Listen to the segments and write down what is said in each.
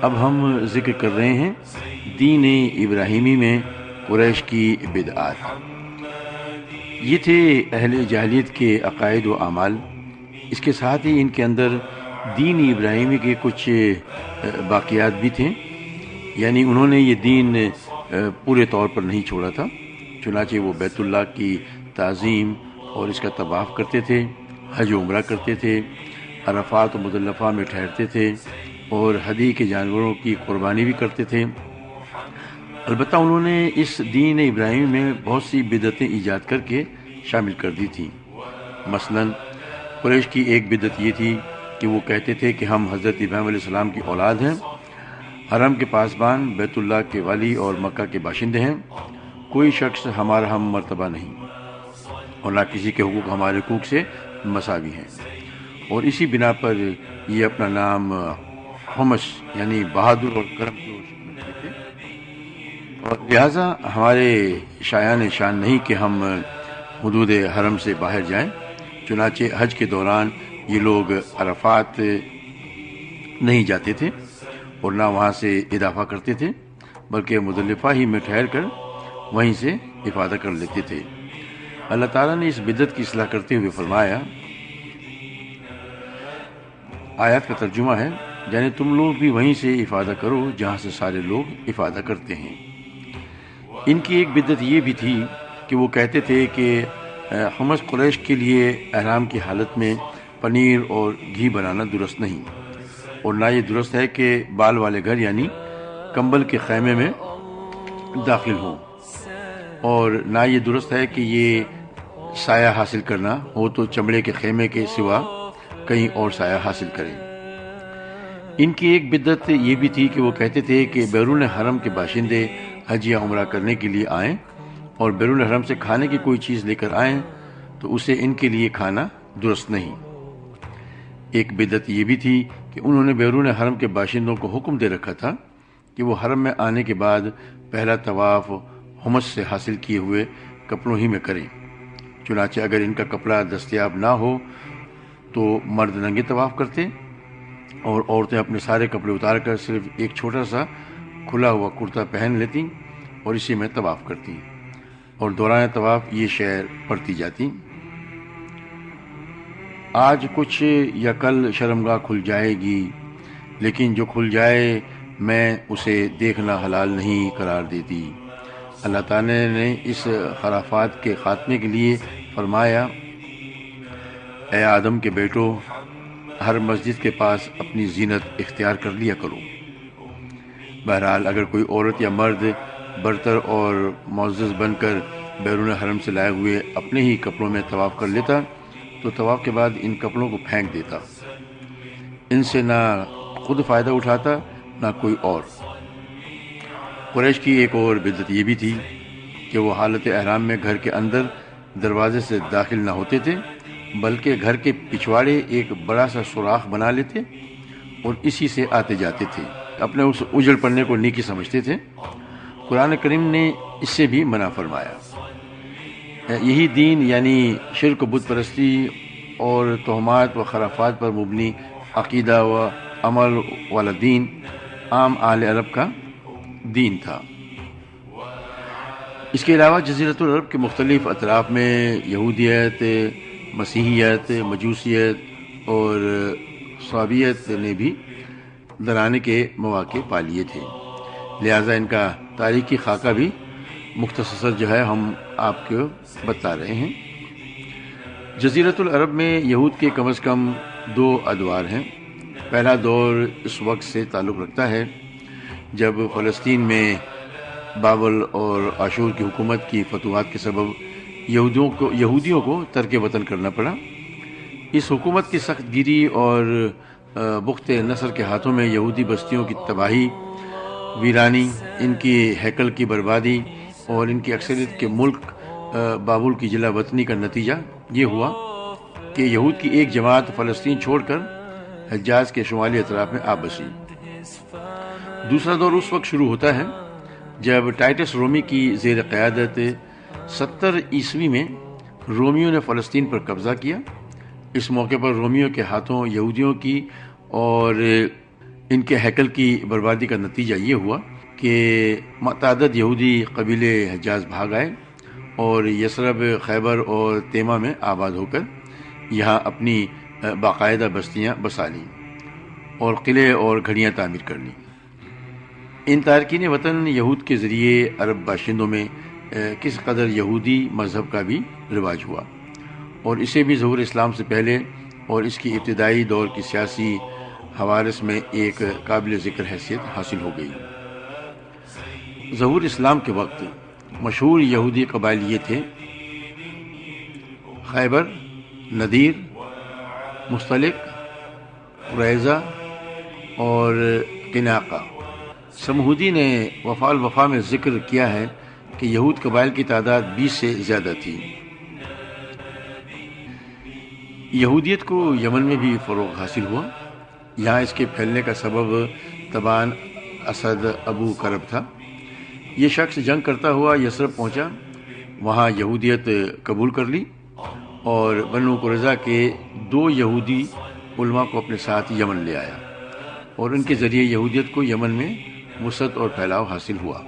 اب ہم ذکر کر رہے ہیں دین ابراہیمی میں قریش کی بدعات۔ یہ تھے اہل جاہلیت کے عقائد و اعمال، اس کے ساتھ ہی ان کے اندر دین ابراہیمی کے کچھ باقیات بھی تھے، یعنی انہوں نے یہ دین پورے طور پر نہیں چھوڑا تھا۔ چنانچہ وہ بیت اللہ کی تعظیم اور اس کا طواف کرتے تھے، حج و عمرہ کرتے تھے، عرفات و مزدلفہ میں ٹھہرتے تھے اور ہدی کے جانوروں کی قربانی بھی کرتے تھے۔ البتہ انہوں نے اس دین ابراہیمی میں بہت سی بدعتیں ایجاد کر کے شامل کر دی تھیں۔ مثلا قریش کی ایک بدعت یہ تھی کہ وہ کہتے تھے کہ ہم حضرت ابراہیم علیہ السلام کی اولاد ہیں، حرم کے پاسبان، بیت اللہ کے والی اور مکہ کے باشندے ہیں، کوئی شخص ہمارا ہم مرتبہ نہیں اور نہ کسی کے حقوق ہمارے حقوق سے مساوی ہیں، اور اسی بنا پر یہ اپنا نام حمص یعنی بہادر اور کرم جوش رکھتے تھے، اور لہٰذا ہمارے شایان شان نہیں کہ ہم حدود حرم سے باہر جائیں۔ چنانچہ حج کے دوران یہ لوگ عرفات نہیں جاتے تھے اور نہ وہاں سے اضافہ کرتے تھے، بلکہ مزدلفہ ہی میں ٹھہر کر وہیں سے افادہ کر لیتے تھے۔ اللہ تعالیٰ نے اس بدعت کی اصلاح کرتے ہوئے فرمایا، آیات کا ترجمہ ہے، یعنی تم لوگ بھی وہیں سے افادہ کرو جہاں سے سارے لوگ افادہ کرتے ہیں۔ ان کی ایک بدعت یہ بھی تھی کہ وہ کہتے تھے کہ حمص قریش کے لیے احرام کی حالت میں پنیر اور گھی بنانا درست نہیں، اور نہ یہ درست ہے کہ بال والے گھر یعنی کمبل کے خیمے میں داخل ہوں، اور نہ یہ درست ہے کہ یہ سایہ حاصل کرنا ہو تو چمڑے کے خیمے کے سوا کہیں اور سایہ حاصل کریں۔ ان کی ایک بدعت یہ بھی تھی کہ وہ کہتے تھے کہ بیرون حرم کے باشندے حج یا عمرہ کرنے کے لیے آئیں اور بیرون حرم سے کھانے کی کوئی چیز لے کر آئیں تو اسے ان کے لیے کھانا درست نہیں۔ ایک بدعت یہ بھی تھی کہ انہوں نے بیرون حرم کے باشندوں کو حکم دے رکھا تھا کہ وہ حرم میں آنے کے بعد پہلا طواف حمص سے حاصل کیے ہوئے کپڑوں ہی میں کریں۔ چنانچہ اگر ان کا کپڑا دستیاب نہ ہو تو مرد ننگے طواف کرتے اور عورتیں اپنے سارے کپڑے اتار کر صرف ایک چھوٹا سا کھلا ہوا کرتا پہن لیتی اور اسی میں طواف کرتی، اور دوران طواف یہ شعر پڑھتی جاتی، آج کچھ یا کل شرمگاہ کھل جائے گی، لیکن جو کھل جائے میں اسے دیکھنا حلال نہیں قرار دیتی۔ اللہ تعالیٰ نے اس خرافات کے خاتمے کے لیے فرمایا، اے آدم کے بیٹو، ہر مسجد کے پاس اپنی زینت اختیار کر لیا کرو۔ بہرحال اگر کوئی عورت یا مرد برتر اور معزز بن کر بیرون حرم سے لائے ہوئے اپنے ہی کپڑوں میں طواف کر لیتا تو طواف کے بعد ان کپڑوں کو پھینک دیتا، ان سے نہ خود فائدہ اٹھاتا نہ کوئی اور۔ قریش کی ایک اور بدعت یہ بھی تھی کہ وہ حالت احرام میں گھر کے اندر دروازے سے داخل نہ ہوتے تھے، بلکہ گھر کے پچھواڑے ایک بڑا سا سوراخ بنا لیتے اور اسی سے آتے جاتے تھے، اپنے اس اجڑ پڑنے کو نیکی سمجھتے تھے۔ قرآن کریم نے اس سے بھی منع فرمایا۔ یہی دین یعنی شرک و بت پرستی اور توہمات و خرافات پر مبنی عقیدہ و عمل والا دین عام اہل عرب کا دین تھا۔ اس کے علاوہ جزیرۃ العرب کے مختلف اطراف میں یہودیت، مسیحیت، مجوسیت اور صابیت نے بھی درانے کے مواقع پا لیے تھے، لہٰذا ان کا تاریخی خاکہ بھی مختصر جو ہے ہم آپ کو بتا رہے ہیں۔ جزیرۃ العرب میں یہود کے کم از کم 2 ادوار ہیں۔ پہلا دور اس وقت سے تعلق رکھتا ہے جب فلسطین میں بابل اور عاشور کی حکومت کی فتوحات کے سبب یہودیوں کو ترک وطن کرنا پڑا۔ اس حکومت کی سخت گیری اور بخت نصر کے ہاتھوں میں یہودی بستیوں کی تباہی، ویرانی، ان کی ہیکل کی بربادی اور ان کی اکثریت کے ملک بابل کی جلا وطنی کا نتیجہ یہ ہوا کہ یہود کی ایک جماعت فلسطین چھوڑ کر حجاز کے شمالی اطراف میں آ بسی۔ دوسرا دور اس وقت شروع ہوتا ہے جب ٹائٹس رومی کی زیر قیادت 70 عیسوی میں رومیوں نے فلسطین پر قبضہ کیا۔ اس موقع پر رومیوں کے ہاتھوں یہودیوں کی اور ان کے ہیکل کی بربادی کا نتیجہ یہ ہوا کہ متعدد یہودی قبیلے حجاز بھاگ آئے اور یثرب، خیبر اور تیمہ میں آباد ہو کر یہاں اپنی باقاعدہ بستیاں بسا لیں اور قلعے اور گھڑیاں تعمیر کر لیں۔ ان تارکین وطن یہود کے ذریعے عرب باشندوں میں کس قدر یہودی مذہب کا بھی رواج ہوا، اور اسے بھی ظہور اسلام سے پہلے اور اس کی ابتدائی دور کی سیاسی حوادث میں ایک قابل ذکر حیثیت حاصل ہو گئی۔ ظہور اسلام کے وقت مشہور یہودی قبائل یہ تھے: خیبر، نذیر، مستلق، قریظہ اور قینقاع۔ سمہودی نے وفا الوفا میں ذکر کیا ہے کہ یہود قبائل کی تعداد 20 سے زیادہ تھی۔ یہودیت کو یمن میں بھی فروغ حاصل ہوا۔ یہاں اس کے پھیلنے کا سبب تبان اسد ابو کرب تھا۔ یہ شخص جنگ کرتا ہوا یثرب پہنچا، وہاں یہودیت قبول کر لی اور بنو قریظہ کے 2 یہودی علماء کو اپنے ساتھ یمن لے آیا، اور ان کے ذریعے یہودیت کو یمن میں وسعت اور پھیلاؤ حاصل ہوا۔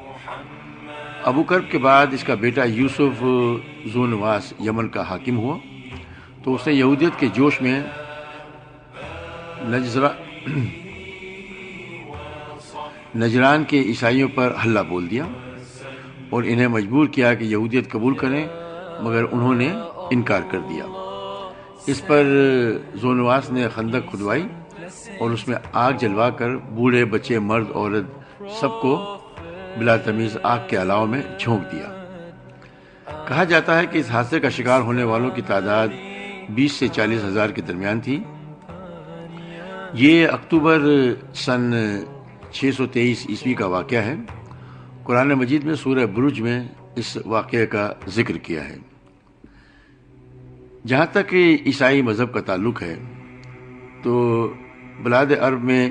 ابو کرب کے بعد اس کا بیٹا یوسف ذو نواس یمن کا حاکم ہوا، تو اس نے یہودیت کے جوش میں نجران کے عیسائیوں پر حملہ بول دیا اور انہیں مجبور کیا کہ یہودیت قبول کریں، مگر انہوں نے انکار کر دیا۔ اس پر ذو نواس نے خندق کھدوائی اور اس میں آگ جلوا کر بوڑھے، بچے، مرد، عورت سب کو بلا تمیز آگ کے الاؤ میں جھونک دیا۔ کہا جاتا ہے کہ اس حادثے کا شکار ہونے والوں کی تعداد 20 سے 40 ہزار کے درمیان تھی۔ یہ اکتوبر سن 623 عیسوی کا واقعہ ہے۔ قرآن مجید میں سورہ برج میں اس واقعے کا ذکر کیا ہے۔ جہاں تک عیسائی مذہب کا تعلق ہے تو بلاد عرب میں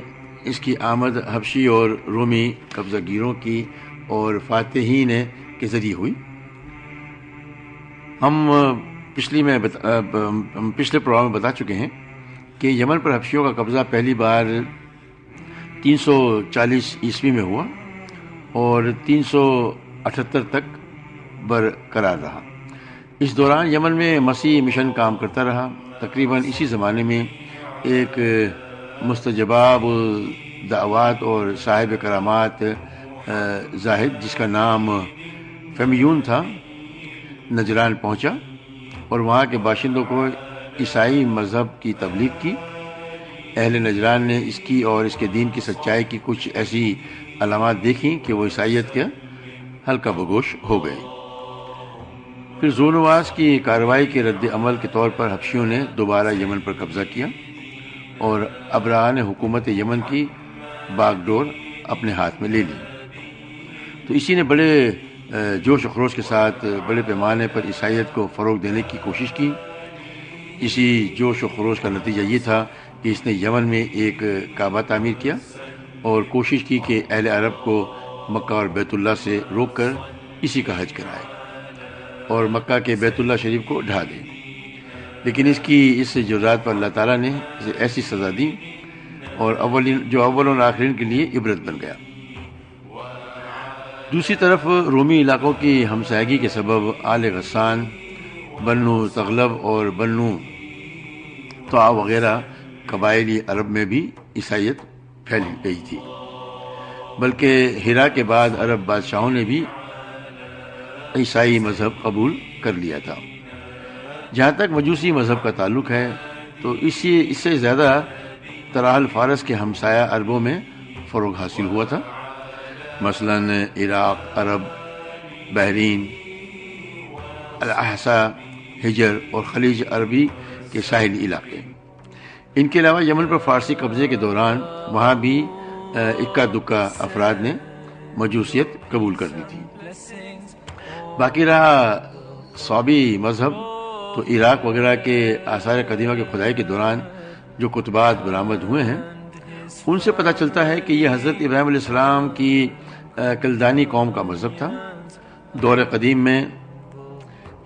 اس کی آمد حبشی اور رومی قبضہ گیروں کی اور فاتحین کے ذریعے ہوئی۔ ہم پچھلے پروگرام میں بتا چکے ہیں کہ یمن پر حبشیوں کا قبضہ پہلی بار 340 عیسوی میں ہوا اور 378 تک برقرار رہا۔ اس دوران یمن میں مسیح مشن کام کرتا رہا۔ تقریباً اسی زمانے میں ایک مستجاب دعوات اور صاحب کرامات زاہد، جس کا نام فیمیون تھا، نجران پہنچا اور وہاں کے باشندوں کو عیسائی مذہب کی تبلیغ کی۔ اہل نجران نے اس کی اور اس کے دین کی سچائی کی کچھ ایسی علامات دیکھیں کہ وہ عیسائیت کے ہلکا بگوش ہو گئے۔ پھر ذو نواس کی کارروائی کے رد عمل کے طور پر حبشیوں نے دوبارہ یمن پر قبضہ کیا اور ابرہہ نے حکومت یمن کی باغ ڈور اپنے ہاتھ میں لے لی۔ تو اسی نے بڑے جوش و خروش کے ساتھ بڑے پیمانے پر عیسائیت کو فروغ دینے کی کوشش کی۔ اسی جوش و خروش کا نتیجہ یہ تھا کہ اس نے یمن میں ایک کعبہ تعمیر کیا اور کوشش کی کہ اہل عرب کو مکہ اور بیت اللہ سے روک کر اسی کا حج کرائے اور مکہ کے بیت اللہ شریف کو ڈھا دے، لیکن اس جرات پر اللہ تعالیٰ نے اسے ایسی سزا دی اور جو اولین آخرین کے لیے عبرت بن گیا۔ دوسری طرف رومی علاقوں کی ہمسایگی کے سبب آل غسان، بنو تغلب اور بنو طاع وغیرہ قبائلی عرب میں بھی عیسائیت پھیل گئی تھی، بلکہ ہیرا کے بعد عرب بادشاہوں نے بھی عیسائی مذہب قبول کر لیا تھا۔ جہاں تک مجوسی مذہب کا تعلق ہے تو اس سے زیادہ تراحل فارس کے ہمسایہ عربوں میں فروغ حاصل ہوا تھا، مثلاً عراق، عرب، بحرین، الاحسا، حجر اور خلیج عربی کے ساحلی علاقے۔ ان کے علاوہ یمن پر فارسی قبضے کے دوران وہاں بھی اکا دکا افراد نے مجوسیت قبول کر لی تھی۔ باقی رہا صابی مذہب، تو عراق وغیرہ کے آثار قدیمہ کے کھدائی کے دوران جو کتبات برآمد ہوئے ہیں ان سے پتہ چلتا ہے کہ یہ حضرت ابراہیم علیہ السلام کی کلدانی قوم کا مذہب تھا۔ دور قدیم میں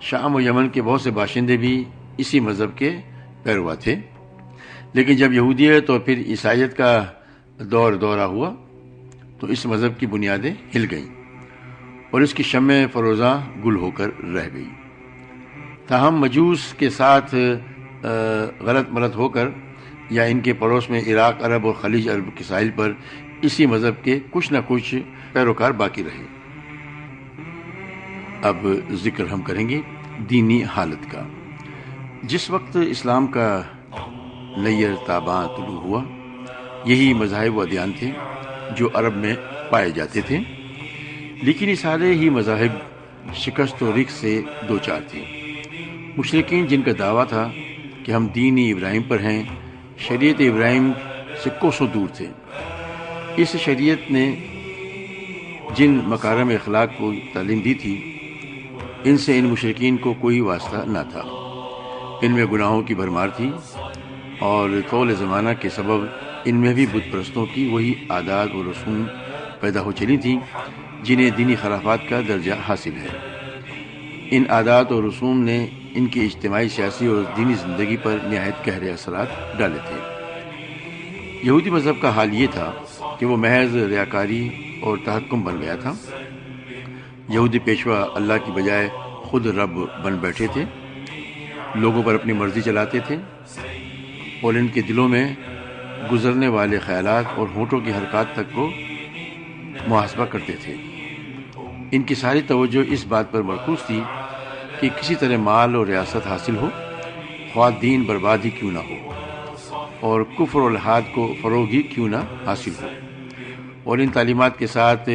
شام و یمن کے بہت سے باشندے بھی اسی مذہب کے پیروا تھے، لیکن جب یہودیت اور پھر عیسائیت کا دورہ ہوا تو اس مذہب کی بنیادیں ہل گئیں اور اس کی شمع فروزاں گل ہو کر رہ گئی۔ تاہم مجوس کے ساتھ غلط ملت ہو کر یا ان کے پڑوس میں عراق عرب اور خلیج عرب کے ساحل پر اسی مذہب کے کچھ نہ کچھ پیروکار باقی رہے۔ اب ذکر ہم کریں گے دینی حالت کا۔ جس وقت اسلام کا نیر تاباں طلوع ہوا، یہی مذاہب و ادیان تھے جو عرب میں پائے جاتے تھے، لیکن یہ سارے ہی مذاہب شکست و رکھ سے دوچار تھے۔ مشرکین جن کا دعویٰ تھا کہ ہم دین ابراہیم پر ہیں، شریعت ابراہیم سے کوسوں دور تھے۔ اس شریعت نے جن مکارم اخلاق کو تعلیم دی تھی، ان سے ان مشرکین کو کوئی واسطہ نہ تھا۔ ان میں گناہوں کی بھرمار تھی اور طول زمانہ کے سبب ان میں بھی بت پرستوں کی وہی عادات و رسوم پیدا ہو چلی تھیں جنہیں دینی خرافات کا درجہ حاصل ہے۔ ان عادات و رسوم نے ان کی اجتماعی، سیاسی اور دینی زندگی پر نہایت گہرے اثرات ڈالے تھے۔ یہودی مذہب کا حال یہ تھا کہ وہ محض ریاکاری اور تحکم بن گیا تھا۔ یہودی پیشوا اللہ کی بجائے خود رب بن بیٹھے تھے، لوگوں پر اپنی مرضی چلاتے تھے اور ان کے دلوں میں گزرنے والے خیالات اور ہونٹوں کی حرکات تک کو محاسبہ کرتے تھے۔ ان کی ساری توجہ اس بات پر مرکوز تھی کہ کسی طرح مال اور ریاست حاصل ہو، خواہ دین برباد ہی کیوں نہ ہو اور کفر و الحاد کو فروغ ہی کیوں نہ حاصل ہو، اور ان تعلیمات کے ساتھ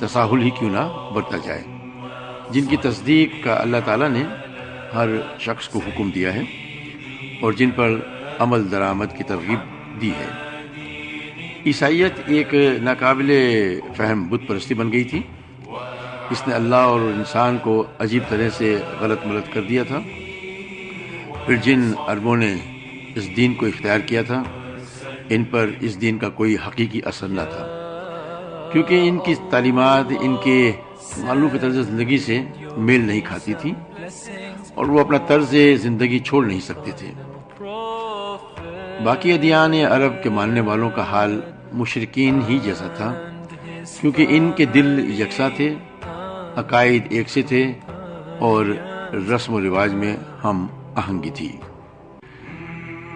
تساہل ہی کیوں نہ برتا جائے جن کی تصدیق کا اللہ تعالیٰ نے ہر شخص کو حکم دیا ہے اور جن پر عمل درآمد کی ترغیب دی ہے۔ عیسائیت ایک ناقابل فہم بت پرستی بن گئی تھی۔ اس نے اللہ اور انسان کو عجیب طرح سے غلط ملت کر دیا تھا۔ پھر جن عربوں نے اس دین کو اختیار کیا تھا، ان پر اس دین کا کوئی حقیقی اثر نہ تھا، کیونکہ ان کی تعلیمات ان کے معلوم طرز زندگی سے میل نہیں کھاتی تھی اور وہ اپنا طرز زندگی چھوڑ نہیں سکتے تھے۔ باقی ادیان عرب کے ماننے والوں کا حال مشرکین ہی جیسا تھا، کیونکہ ان کے دل یکساں تھے، عقائد ایک سے تھے اور رسم و رواج میں ہم آہنگی تھی۔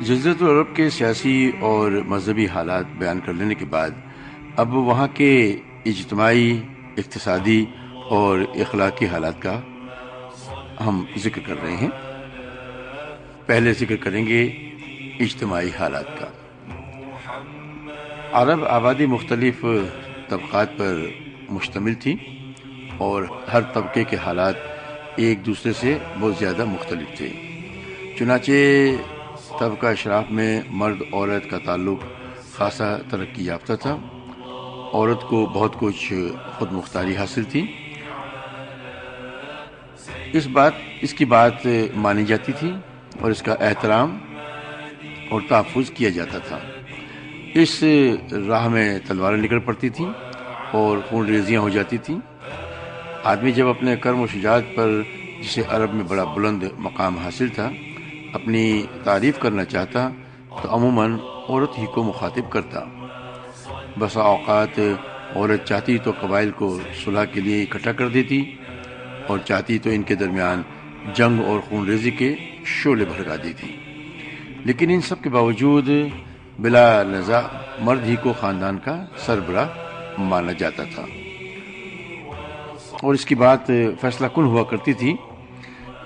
جزیرۃ العرب کے سیاسی اور مذہبی حالات بیان کر لینے کے بعد اب وہاں کے اجتماعی، اقتصادی اور اخلاقی حالات کا ہم ذکر کر رہے ہیں۔ پہلے ذکر کریں گے اجتماعی حالات کا۔ عرب آبادی مختلف طبقات پر مشتمل تھی اور ہر طبقے کے حالات ایک دوسرے سے بہت زیادہ مختلف تھے۔ چنانچہ طبقہ اشراف میں مرد عورت کا تعلق خاصا ترقی یافتہ تھا۔ عورت کو بہت کچھ خود مختاری حاصل تھی، اس کی بات مانی جاتی تھی اور اس کا احترام اور تحفظ کیا جاتا تھا۔ اس راہ میں تلواریں نکل پڑتی تھیں اور خون ریزیاں ہو جاتی تھیں۔ آدمی جب اپنے کرم و شجاعت پر، جسے عرب میں بڑا بلند مقام حاصل تھا، اپنی تعریف کرنا چاہتا تو عموماً عورت ہی کو مخاطب کرتا۔ بسا اوقات عورت چاہتی تو قبائل کو صلح کے لیے اکٹھا کر دیتی اور چاہتی تو ان کے درمیان جنگ اور خون ریزی کے شعلے بھڑکا دیتی، لیکن ان سب کے باوجود بلا نزاع مرد ہی کو خاندان کا سربراہ مانا جاتا تھا اور اس کی بات فیصلہ کن ہوا کرتی تھی۔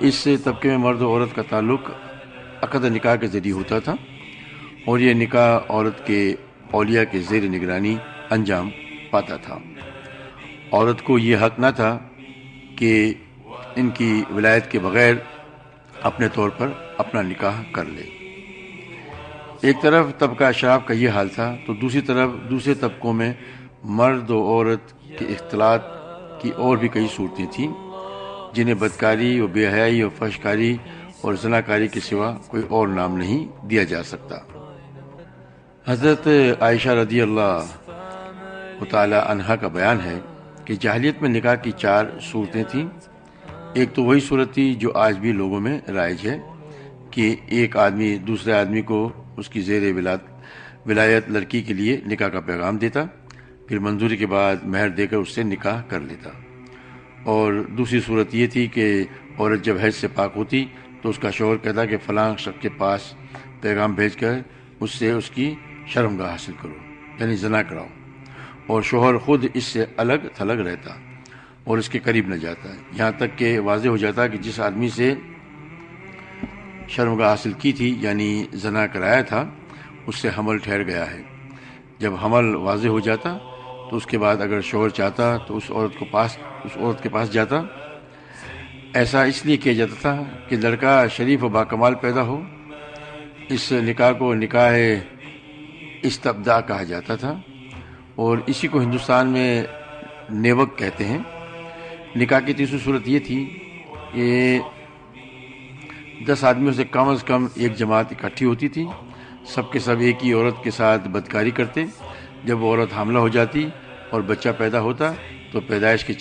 اس طبقے میں مرد و عورت کا تعلق عقد نکاح کے ذریعے ہوتا تھا اور یہ نکاح عورت کے اولیاء کے زیر نگرانی انجام پاتا تھا۔ عورت کو یہ حق نہ تھا کہ ان کی ولایت کے بغیر اپنے طور پر اپنا نکاح کر لے۔ ایک طرف طبقہ اشراف کا یہ حال تھا تو دوسری طرف دوسرے طبقوں میں مرد و عورت کے اختلاط کی اور بھی کئی صورتیں تھیں جنہیں بدکاری و بے حیائی و فحشکاری اور زناکاری کے سوا کوئی اور نام نہیں دیا جا سکتا۔ حضرت عائشہ رضی اللہ تعالی عنہا کا بیان ہے کہ جاہلیت میں نکاح کی 4 صورتیں تھیں۔ ایک تو وہی صورت تھی جو آج بھی لوگوں میں رائج ہے کہ ایک آدمی دوسرے آدمی کو اس کی زیر ولایت لڑکی کے لیے نکاح کا پیغام دیتا، پھر منظوری کے بعد مہر دے کر اس سے نکاح کر لیتا۔ اور دوسری صورت یہ تھی کہ عورت جب حیض سے پاک ہوتی تو اس کا شوہر کہتا کہ فلاں شخص کے پاس پیغام بھیج کر اس سے اس کی شرمگاہ حاصل کرو، یعنی زنا کراؤ، اور شوہر خود اس سے الگ تھلگ رہتا اور اس کے قریب نہ جاتا، یہاں تک کہ واضح ہو جاتا کہ جس آدمی سے شرمگاہ حاصل کی تھی یعنی زنا کرایا تھا اس سے حمل ٹھہر گیا ہے۔ جب حمل واضح ہو جاتا تو اس کے بعد اگر شوہر چاہتا تو اس عورت کے پاس جاتا۔ ایسا اس لیے کیا جاتا تھا کہ لڑکا شریف و باکمال پیدا ہو۔ اس نکاح کو نکاح استبداء کہا جاتا تھا اور اسی کو ہندوستان میں نیوک کہتے ہیں۔ نکاح کی تیسری صورت یہ تھی کہ 10 آدمیوں سے کم از کم ایک جماعت اکٹھی ہوتی تھی، سب کے سب ایک ہی عورت کے ساتھ بدکاری کرتے۔ جب وہ عورت حاملہ ہو جاتی اور بچہ پیدا ہوتا تو پیدائش کے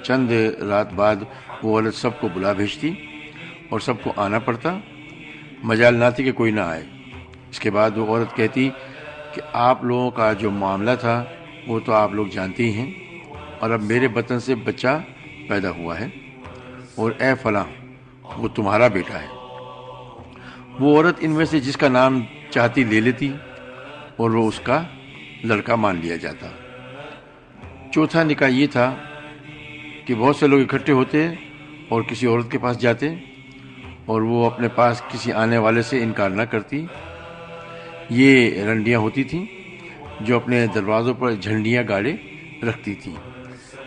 چند رات بعد وہ عورت سب کو بلا بھیجتی اور سب کو آنا پڑتا، مجال نہ تھی کہ کوئی نہ آئے۔ اس کے بعد وہ عورت کہتی کہ آپ لوگوں کا جو معاملہ تھا وہ تو آپ لوگ جانتے ہی ہیں، اور اب میرے بطن سے بچہ پیدا ہوا ہے اور اے فلاں وہ تمہارا بیٹا ہے۔ وہ عورت ان میں سے جس کا نام چاہتی لے لیتی اور وہ اس کا لڑکا مان لیا جاتا۔ چوتھا نکاح یہ تھا کہ بہت سے لوگ اکٹھے ہوتے اور کسی عورت کے پاس جاتے اور وہ اپنے پاس کسی آنے والے سے انکار نہ کرتی۔ یہ رنڈیاں ہوتی تھیں جو اپنے دروازوں پر جھنڈیاں گاڑے رکھتی تھیں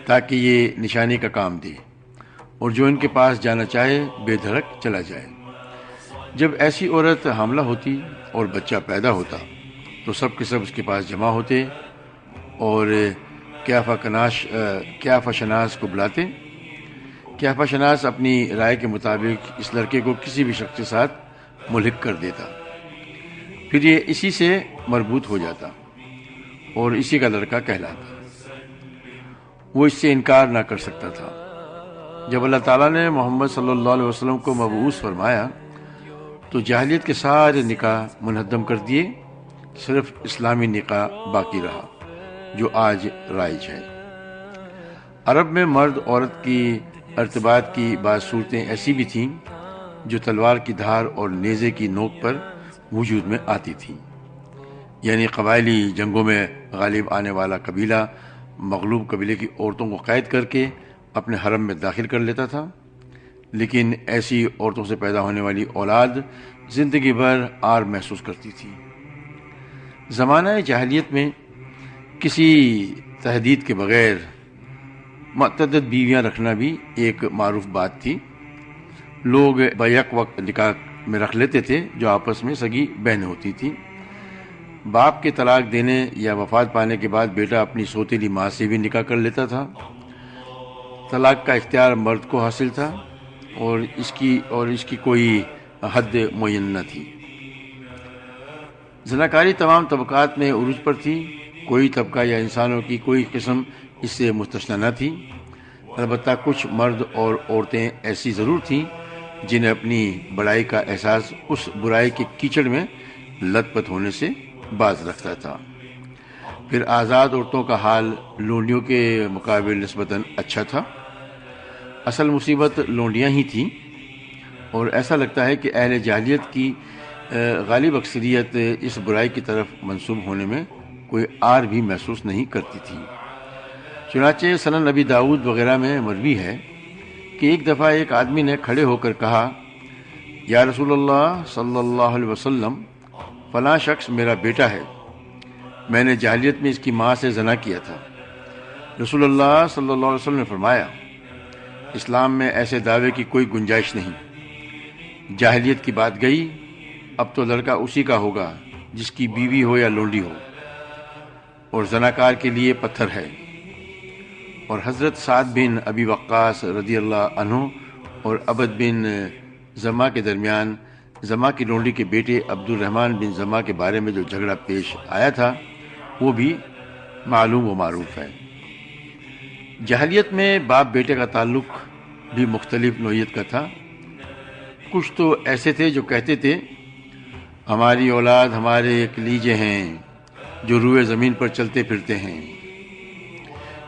تاکہ یہ نشانی کا کام دے اور جو ان کے پاس جانا چاہے بے دھڑک چلا جائے۔ جب ایسی عورت حاملہ ہوتی اور بچہ پیدا ہوتا تو سب کے سب اس کے پاس جمع ہوتے اور قیافہ شناس کو بلاتے۔ قیافہ شناس اپنی رائے کے مطابق اس لڑکے کو کسی بھی شخص کے ساتھ ملحق کر دیتا، پھر یہ اسی سے مربوط ہو جاتا اور اسی کا لڑکا کہلاتا۔ وہ اس سے انکار نہ کر سکتا تھا۔ جب اللہ تعالیٰ نے محمد صلی اللہ علیہ وسلم کو مبعوث فرمایا تو جاہلیت کے سارے نکاح منہدم کر دیے، صرف اسلامی نکاح باقی رہا جو آج رائج ہے۔ عرب میں مرد عورت کی ارتباط کی بعض صورتیں ایسی بھی تھیں جو تلوار کی دھار اور نیزے کی نوک پر وجود میں آتی تھیں، یعنی قبائلی جنگوں میں غالب آنے والا قبیلہ مغلوب قبیلے کی عورتوں کو قید کر کے اپنے حرم میں داخل کر لیتا تھا، لیکن ایسی عورتوں سے پیدا ہونے والی اولاد زندگی بھر عار محسوس کرتی تھی۔ زمانہ جاہلیت میں کسی تحدید کے بغیر متعدد بیویاں رکھنا بھی ایک معروف بات تھی۔ لوگ بیک وقت نکاح میں رکھ لیتے تھے جو آپس میں سگی بہنیں ہوتی تھیں۔ باپ کے طلاق دینے یا وفات پانے کے بعد بیٹا اپنی سوتیلی ماں سے بھی نکاح کر لیتا تھا۔ طلاق کا اختیار مرد کو حاصل تھا اور اس کی کوئی حد معین نہ تھی۔ زناکاری تمام طبقات میں عروج پر تھی، کوئی طبقہ یا انسانوں کی کوئی قسم اس سے مستثنی نہ تھی۔ البتہ کچھ مرد اور عورتیں ایسی ضرور تھیں جنہیں اپنی بڑائی کا احساس اس برائی کے کیچڑ میں لت پت ہونے سے باز رکھتا تھا۔ پھر آزاد عورتوں کا حال لونڈیوں کے مقابل نسبتاً اچھا تھا۔ اصل مصیبت لونڈیاں ہی تھیں، اور ایسا لگتا ہے کہ اہل جاہلیت کی غالب اکثریت اس برائی کی طرف منسوب ہونے میں کوئی عار بھی محسوس نہیں کرتی تھی۔ چنانچہ سنن نبی داؤد وغیرہ میں مروی ہے کہ ایک دفعہ ایک آدمی نے کھڑے ہو کر کہا، یا رسول اللہ صلی اللہ علیہ وسلم، فلاں شخص میرا بیٹا ہے، میں نے جاہلیت میں اس کی ماں سے زنا کیا تھا۔ رسول اللہ صلی اللہ علیہ وسلم نے فرمایا، اسلام میں ایسے دعوے کی کوئی گنجائش نہیں، جاہلیت کی بات گئی، اب تو لڑکا اسی کا ہوگا جس کی بیوی ہو یا لونڈی ہو، اور زناکار کے لیے پتھر ہے۔ اور حضرت سعد بن ابی وقاص رضی اللہ عنہ اور عبد بن زما کے درمیان زما کی لونڈی کے بیٹے عبد الرحمن بن زما کے بارے میں جو جھگڑا پیش آیا تھا وہ بھی معلوم و معروف ہے۔ جاہلیت میں باپ بیٹے کا تعلق بھی مختلف نوعیت کا تھا۔ کچھ تو ایسے تھے جو کہتے تھے ہماری اولاد ہمارے کلیجے ہیں جو روئے زمین پر چلتے پھرتے ہیں،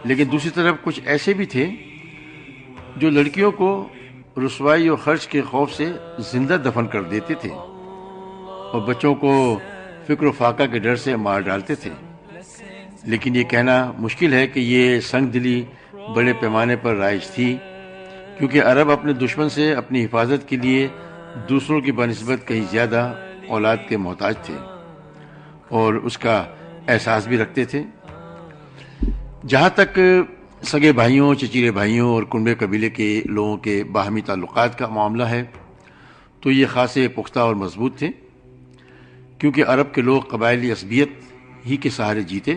لیکن دوسری طرف کچھ ایسے بھی تھے جو لڑکیوں کو رسوائی اور خرچ کے خوف سے زندہ دفن کر دیتے تھے اور بچوں کو فکر و فاقہ کے ڈر سے مار ڈالتے تھے۔ لیکن یہ کہنا مشکل ہے کہ یہ سنگ دلی بڑے پیمانے پر رائج تھی، کیونکہ عرب اپنے دشمن سے اپنی حفاظت کے لیے دوسروں کی بنسبت کہیں زیادہ اولاد کے محتاج تھے اور اس کا احساس بھی رکھتے تھے۔ جہاں تک سگے بھائیوں، چچیرے بھائیوں اور کنبے قبیلے کے لوگوں کے باہمی تعلقات کا معاملہ ہے تو یہ خاصے پختہ اور مضبوط تھے، کیونکہ عرب کے لوگ قبائلی عصبیت ہی کے سہارے جیتے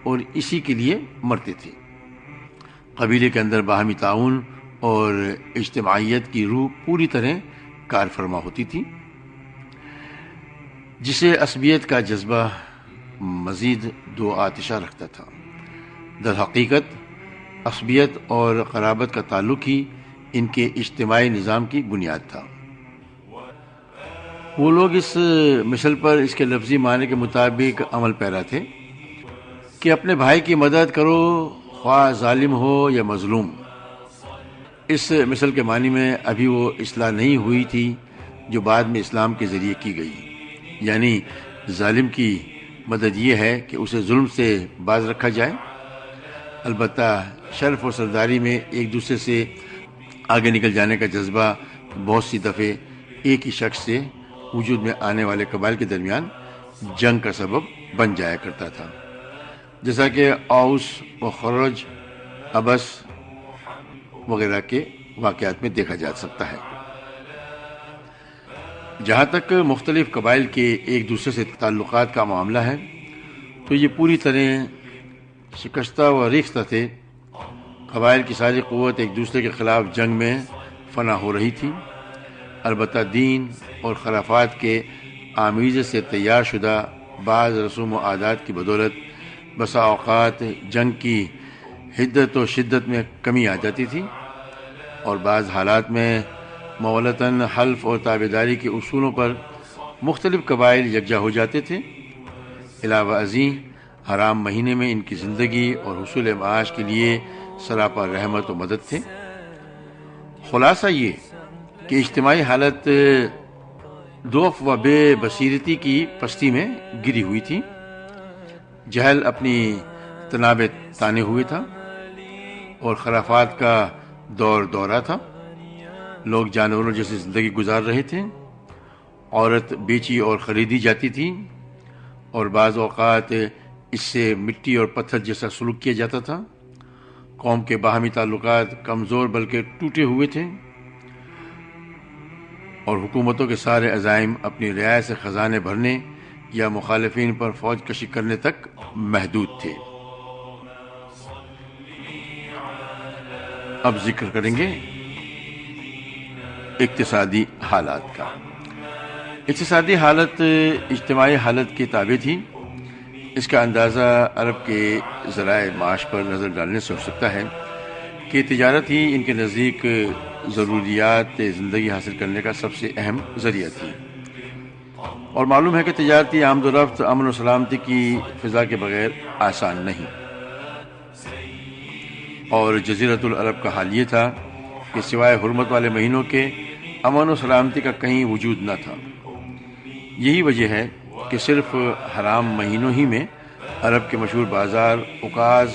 اور اسی کے لیے مرتے تھے۔ قبیلے کے اندر باہمی تعاون اور اجتماعیت کی روح پوری طرح کار فرما ہوتی تھی، جسے عصبیت کا جذبہ مزید دو آتشہ رکھتا تھا۔ در حقیقت عصبیت اور قرابت کا تعلق ہی ان کے اجتماعی نظام کی بنیاد تھا۔ وہ لوگ اس مثل پر اس کے لفظی معنی کے مطابق عمل پیرا تھے کہ اپنے بھائی کی مدد کرو خواہ ظالم ہو یا مظلوم۔ اس مثل کے معنی میں ابھی وہ اصلاح نہیں ہوئی تھی جو بعد میں اسلام کے ذریعے کی گئی، یعنی ظالم کی مدد یہ ہے کہ اسے ظلم سے باز رکھا جائے۔ البتہ شرف اور سرداری میں ایک دوسرے سے آگے نکل جانے کا جذبہ بہت سی دفعے ایک ہی شخص سے وجود میں آنے والے قبائل کے درمیان جنگ کا سبب بن جایا کرتا تھا، جیسا کہ اوس و خرج، ابس وغیرہ کے واقعات میں دیکھا جا سکتا ہے۔ جہاں تک مختلف قبائل کے ایک دوسرے سے تعلقات کا معاملہ ہے تو یہ پوری طرح شکستہ و ریختہ تھے۔ قبائل کی ساری قوت ایک دوسرے کے خلاف جنگ میں فنا ہو رہی تھی، البتہ دین اور خرافات کے آمیزے سے تیار شدہ بعض رسوم و عادات کی بدولت بسا اوقات جنگ کی حدت و شدت میں کمی آ جاتی تھی اور بعض حالات میں مولتاً حلف اور تابعداری کے اصولوں پر مختلف قبائل یکجا ہو جاتے تھے۔ علاوہ ازیں حرام مہینے میں ان کی زندگی اور حصول معاش کے لیے سراپا رحمت و مدد تھے۔ خلاصہ یہ کہ اجتماعی حالت ضعف و بے بصیرتی کی پستی میں گری ہوئی تھی۔ جہل اپنی تناب تانے ہوئے تھا اور خرافات کا دور دورہ تھا۔ لوگ جانوروں جیسی زندگی گزار رہے تھے، عورت بیچی اور خریدی جاتی تھی اور بعض اوقات اس سے مٹی اور پتھر جیسا سلوک کیا جاتا تھا۔ قوم کے باہمی تعلقات کمزور بلکہ ٹوٹے ہوئے تھے اور حکومتوں کے سارے عزائم اپنی رعایا سے خزانے بھرنے یا مخالفین پر فوج کشی کرنے تک محدود تھے۔ اب ذکر کریں گے اقتصادی حالات کا۔ اقتصادی حالت اجتماعی حالت کے تابع تھی۔ اس کا اندازہ عرب کے ذرائع معاش پر نظر ڈالنے سے ہو سکتا ہے کہ تجارت ہی ان کے نزدیک ضروریات زندگی حاصل کرنے کا سب سے اہم ذریعہ تھی، اور معلوم ہے کہ تجارتی آمد و رفت امن و سلامتی کی فضا کے بغیر آسان نہیں۔ اور جزیرۃ العرب کا حال یہ تھا کہ سوائے حرمت والے مہینوں کے امن و سلامتی کا کہیں وجود نہ تھا۔ یہی وجہ ہے کہ صرف حرام مہینوں ہی میں عرب کے مشہور بازار عکاظ،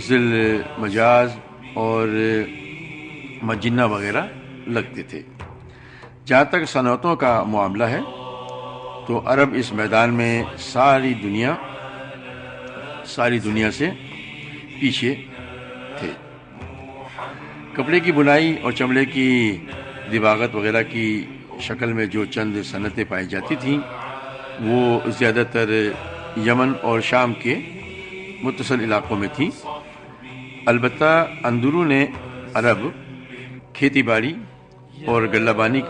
ذل مجاز اور مجنہ وغیرہ لگتے تھے۔ جہاں تک صنعتوں کا معاملہ ہے تو عرب اس میدان میں ساری دنیا سے پیچھے تھے۔ کپڑے کی بنائی اور چمڑے کی دباغت وغیرہ کی شکل میں جو چند صنعتیں پائی جاتی تھیں وہ زیادہ تر یمن اور شام کے متصل علاقوں میں تھیں۔ البتہ اندرون عرب کھیتی باڑی اور غلہ بانی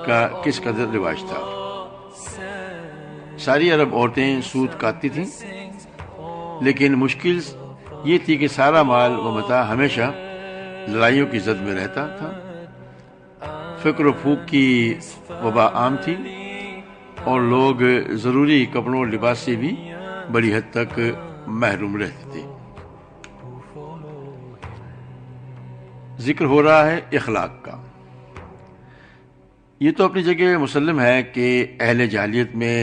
کا کس قدر رواج تھا۔ ساری عرب عورتیں سوت کاٹتی تھیں، لیکن مشکل یہ تھی کہ سارا مال و متاع ہمیشہ لڑائیوں کی زد میں رہتا تھا۔ فکر و پھوک کی وبا عام تھی اور لوگ ضروری کپڑوں اور لباس سے بھی بڑی حد تک محروم رہتے تھے۔ ذکر ہو رہا ہے اخلاق کا۔ یہ تو اپنی جگہ مسلم ہے کہ اہل جاہلیت میں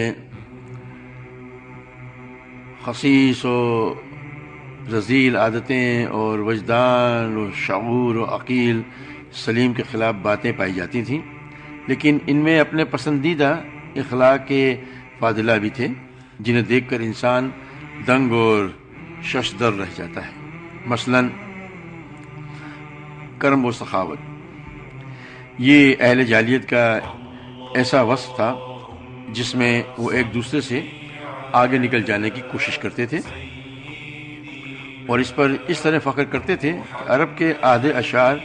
خسیس و رذیل عادتیں اور وجدان و شعور و عقیل سلیم کے خلاف باتیں پائی جاتی تھیں، لیکن ان میں اپنے پسندیدہ اخلاق کے فاضلہ بھی تھے جنہیں دیکھ کر انسان دنگ اور ششدر رہ جاتا ہے۔ مثلاً کرم و سخاوت، یہ اہل جاہلیت کا ایسا وصف تھا جس میں وہ ایک دوسرے سے آگے نکل جانے کی کوشش کرتے تھے اور اس پر اس طرح فخر کرتے تھے کہ عرب کے آدھے اشعار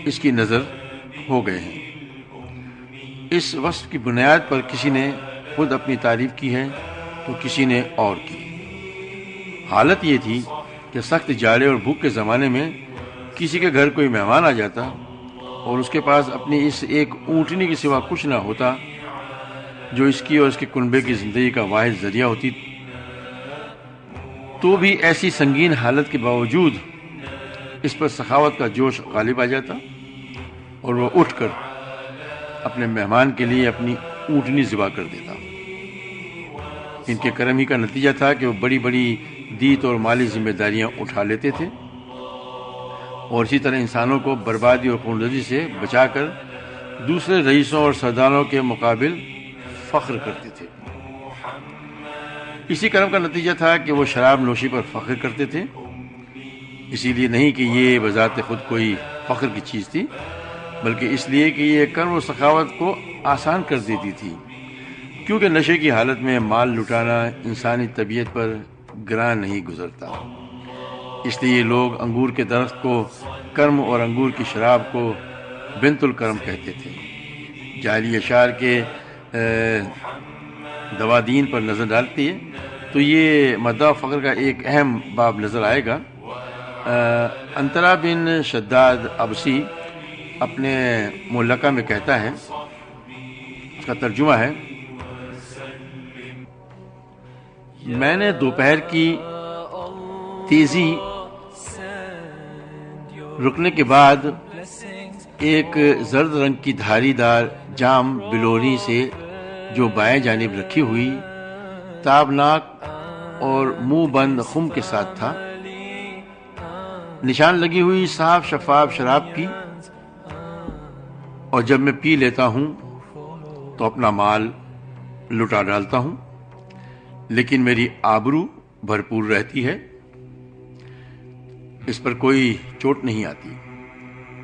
اس کی نظر ہو گئے ہیں۔ اس وصف کی بنیاد پر کسی نے خود اپنی تعریف کی ہے تو کسی نے اور کی۔ حالت یہ تھی کہ سخت جاڑے اور بھوک کے زمانے میں کسی کے گھر کوئی مہمان آ جاتا اور اس کے پاس اپنی اس ایک اونٹنی کے سوا کچھ نہ ہوتا جو اس کی اور اس کے کنبے کی زندگی کا واحد ذریعہ ہوتی، تو بھی ایسی سنگین حالت کے باوجود اس پر سخاوت کا جوش غالب آ جاتا اور وہ اٹھ کر اپنے مہمان کے لیے اپنی اونٹنی ذبح کر دیتا۔ ان کے کرم ہی کا نتیجہ تھا کہ وہ بڑی بڑی دیت اور مالی ذمہ داریاں اٹھا لیتے تھے اور اسی طرح انسانوں کو بربادی اور خونریزی سے بچا کر دوسرے رئیسوں اور سرداروں کے مقابل فخر کرتے تھے۔ اسی کرم کا نتیجہ تھا کہ وہ شراب نوشی پر فخر کرتے تھے، اسی لیے نہیں کہ یہ بذات خود کوئی فخر کی چیز تھی، بلکہ اس لیے کہ یہ کرم و سخاوت کو آسان کر دیتی تھی، کیونکہ نشے کی حالت میں مال لٹانا انسانی طبیعت پر گراں نہیں گزرتا۔ اس لیے لوگ انگور کے درخت کو کرم اور انگور کی شراب کو بنت الکرم کہتے تھے۔ جاہلی اشعار کے دوادین پر نظر ڈالتی ہے تو یہ مدح فخر کا ایک اہم باب نظر آئے گا۔ انترا بن شداد ابسی اپنے ملکہ میں کہتا ہے، اس کا ترجمہ ہے، میں نے دوپہر کی تیزی رکنے کے بعد ایک زرد رنگ کی دھاری دار جام بلوری سے جو بائیں جانب رکھی ہوئی تابناک اور منہ بند خم کے ساتھ تھا، نشان لگی ہوئی صاف شفاف شراب کی، اور جب میں پی لیتا ہوں تو اپنا مال لٹا ڈالتا ہوں، لیکن میری آبرو بھرپور رہتی ہے، اس پر کوئی چوٹ نہیں آتی،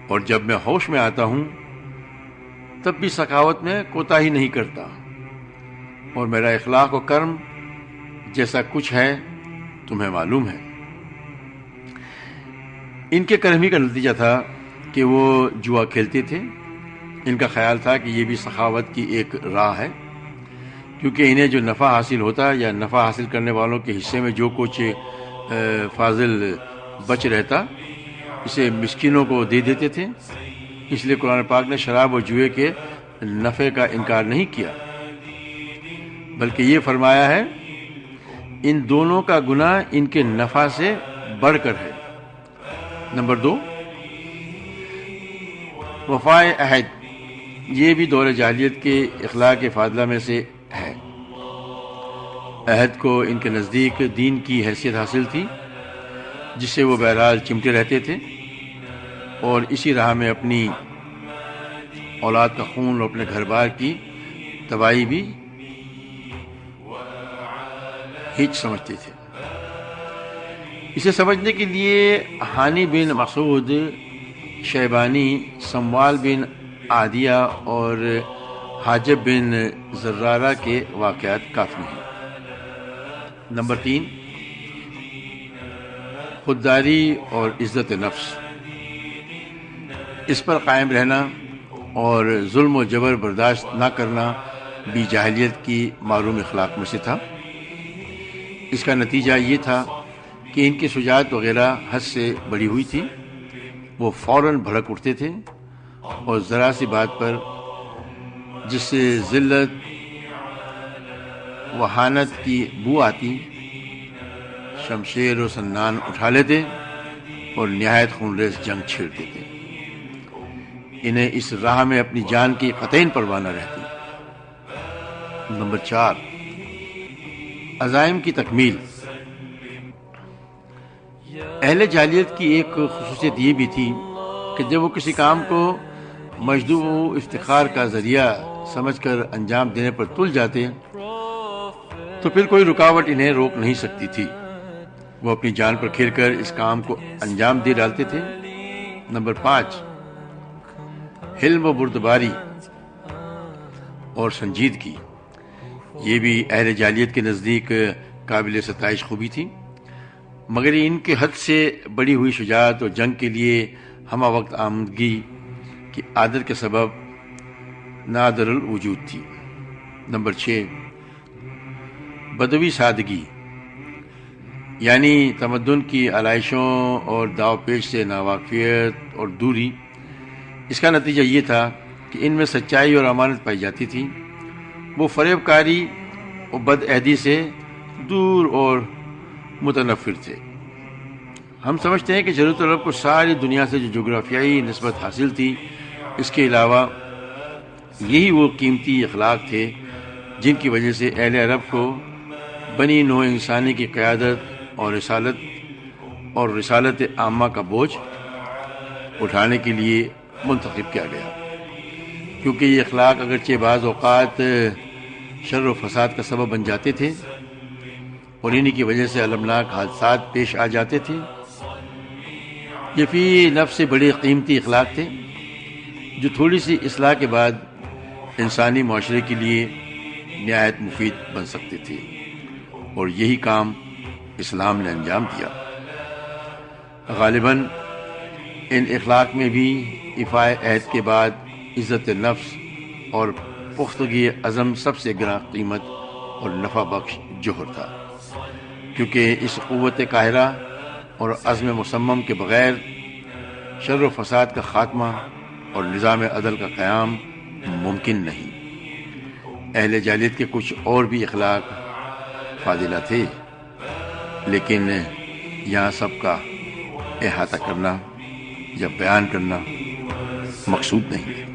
اور جب میں ہوش میں آتا ہوں تب بھی سخاوت میں کوتاہی نہیں کرتا، اور میرا اخلاق و کرم جیسا کچھ ہے تمہیں معلوم ہے۔ ان کے کرمی کا نتیجہ تھا کہ وہ جوا کھیلتے تھے۔ ان کا خیال تھا کہ یہ بھی سخاوت کی ایک راہ ہے، کیونکہ انہیں جو نفع حاصل ہوتا یا نفع حاصل کرنے والوں کے حصے میں جو کچھ فاضل بچ رہتا اسے مسکینوں کو دے دیتے تھے۔ اس لیے قرآن پاک نے شراب و جوئے کے نفع کا انکار نہیں کیا، بلکہ یہ فرمایا ہے ان دونوں کا گناہ ان کے نفع سے بڑھ کر ہے۔ نمبر 2، وفائے عہد، یہ بھی دور جاہلیت کے اخلاق فاضلہ میں سے ہے۔ عہد کو ان کے نزدیک دین کی حیثیت حاصل تھی، جس سے وہ بہرحال چمٹے رہتے تھے اور اسی راہ میں اپنی اولاد کا خون اور اپنے گھر بار کی تباہی بھی ہیچ سمجھتے تھے۔ اسے سمجھنے کے لیے ہانی بن مسعود، شیبانی، سموال بن عادیہ اور حاجب بن زرارہ کے واقعات کافی ہیں۔ نمبر 3، خودداری اور عزت نفس، اس پر قائم رہنا اور ظلم و جبر برداشت نہ کرنا بھی جاہلیت کی معلوم اخلاق میں سے تھا۔ اس کا نتیجہ یہ تھا کہ ان کی شجاعت وغیرہ حد سے بڑھی ہوئی تھی، وہ فوراً بھڑک اٹھتے تھے اور ذرا سی بات پر جس سے ذلت وحانت کی بو آتی، شمشیر و سنان اٹھا لیتے اور نہایت خونریز جنگ چھیڑ دیتے۔ انہیں اس راہ میں اپنی جان کی قطعین پرواہ نہ رہتی۔ نمبر 4، عزائم کی تکمیل۔ اہل جاہلیت کی ایک خصوصیت یہ بھی تھی کہ جب وہ کسی کام کو مجدو و افتخار کا ذریعہ سمجھ کر انجام دینے پر تل جاتے تو پھر کوئی رکاوٹ انہیں روک نہیں سکتی تھی۔ وہ اپنی جان پر کھیل کر اس کام کو انجام دے ڈالتے تھے۔ نمبر 5، حلم و بردباری اور سنجیدگی۔ یہ بھی اہل جاہلیت کے نزدیک قابل ستائش خوبی تھی، مگر یہ ان کے حد سے بڑی ہوئی شجاعت اور جنگ کے لیے ہمہ وقت آمدگی کی عادت کے سبب نادر الوجود تھی۔ نمبر 6، بدوی سادگی، یعنی تمدن کی علائشوں اور داو پیش سے ناواقفیت اور دوری۔ اس کا نتیجہ یہ تھا کہ ان میں سچائی اور امانت پائی جاتی تھی۔ وہ فریب کاری اور بد عہدی سے دور اور متنفر تھے۔ ہم سمجھتے ہیں کہ جزیرۃ العرب کو ساری دنیا سے جو جغرافیائی نسبت حاصل تھی، اس کے علاوہ یہی وہ قیمتی اخلاق تھے جن کی وجہ سے اہل عرب کو بنی نوع انسانی کی قیادت اور رسالت عامہ کا بوجھ اٹھانے کے لیے منتخب کیا گیا، کیونکہ یہ اخلاق اگرچہ بعض اوقات شر و فساد کا سبب بن جاتے تھے اور انہی کی وجہ سے المناک حادثات پیش آ جاتے تھے، یہ فی نفس سے بڑے قیمتی اخلاق تھے جو تھوڑی سی اصلاح کے بعد انسانی معاشرے کے لیے نہایت مفید بن سکتے تھے، اور یہی کام اسلام نے انجام دیا۔ غالباً ان اخلاق میں بھی ایفائے عہد کے بعد عزت نفس اور پختگی عزم سب سے گراں قیمت اور نفع بخش جوہر تھا، کیونکہ اس قوت قاہرہ اور عزم مصمم کے بغیر شر و فساد کا خاتمہ اور نظام عدل کا قیام ممکن نہیں۔ اہل جاہلیت کے کچھ اور بھی اخلاق فاضلہ تھے، لیکن یہاں سب کا احاطہ کرنا یا بیان کرنا مقصود نہیں ہے۔